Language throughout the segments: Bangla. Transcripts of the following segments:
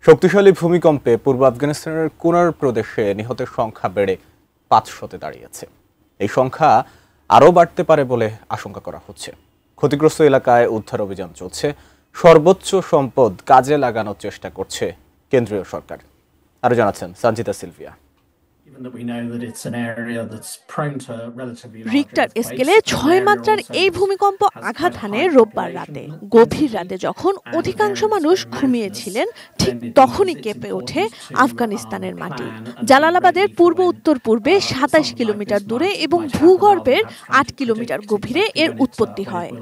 শক্তিশালী ভূমিকম্পে পূর্ব আফগানিস্তানের কুনার প্রদেশে নিহতের সংখ্যা বেড়ে ৫০০-তে দাঁড়িয়েছে। এই সংখ্যা আরও বাড়তে পারে বলে আশঙ্কা করা হচ্ছে। ক্ষতিগ্রস্ত এলাকায় উদ্ধার অভিযান চলছে। সর্বোচ্চ সম্পদ কাজে লাগানোর চেষ্টা করছে কেন্দ্রীয় সরকার। আরও জানাচ্ছেন সঞ্জিতা সিলভিয়া। রিক্টার স্কেলে ৬ মাত্রার এই ভূমিকম্প আঘাত হানে রোববার রাতে। গভীর রাতে যখন অধিকাংশ মানুষ ঘুমিয়েছিলেন, ঠিক তখনই কেঁপে ওঠে আফগানিস্তানের মাটি। জালালাবাদের পূর্ব উত্তর পূর্বে ২৭ কিলোমিটার দূরে এবং ভূগর্ভের ৮ কিলোমিটার গভীরে এর উৎপত্তি হয়।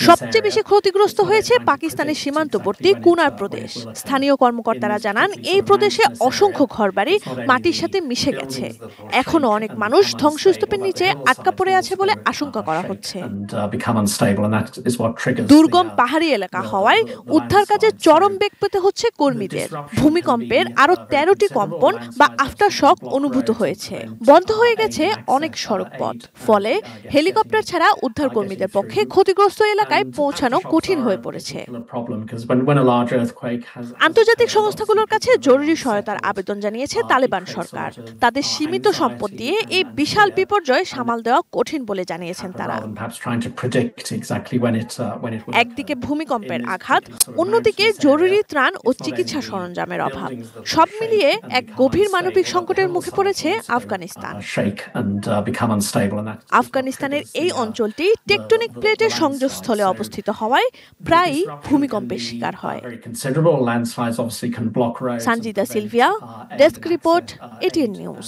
সবচেয়ে বেশি ক্ষতিগ্রস্ত হয়েছে পাকিস্তানের সীমান্তবর্তী কুনার প্রদেশ। স্থানীয় কর্মকর্তারা জানান, এই প্রদেশে অসংখ্য ঘরবাড়ি মাটির সাথে মিশে গেছে। এখনো অনেক মানুষ ধ্বংসস্তূপের নিচে আটকা পড়ে আছে বলে আশঙ্কা করা হচ্ছে। দুর্গম পাহাড়ি এলাকা হওয়ায় উদ্ধার কাজে চরম বেগ পেতে হচ্ছে কর্মীদের। ভূমিকম্পের আরো ১৩টি কম্পন বা আফটার শক অনুভূত হয়েছে। বন্ধ হয়ে গেছে অনেক সড়ক পথ। ফলে হেলিকপ্টার ছাড়া উদ্ধার কর্মীদের পক্ষে ক্ষতিগ্রস্ত এলাকায় পৌঁছানো কঠিন হয়ে পড়েছে। আন্তর্জাতিক সংস্থাগুলোর কাছে জরুরি সহায়তার আবেদন জানিয়েছে তালেবান সরকার। তাদের সীমিত সম্পদ দিয়ে এই বিশাল বিপর্যয় সামাল দেওয়া কঠিন বলে জানিয়েছেন তারা। একদিকে ভূমিকম্পের আঘাত, অন্যদিকে জরুরি ত্রাণ ও চিকিৎসা সরঞ্জামের অভাব। সব মিলিয়ে এক গভীর মানবিক সংকটের মুখে পড়েছে আফগানিস্তান। আফগানিস্তানের এই অঞ্চলটি টেকটনিক প্লেটের সংযোগস্থলে অবস্থিত হওয়ায় প্রায়ই ভূমিকম্পের শিকার হয়। Sanjita Sylvia, desk report, ATN news.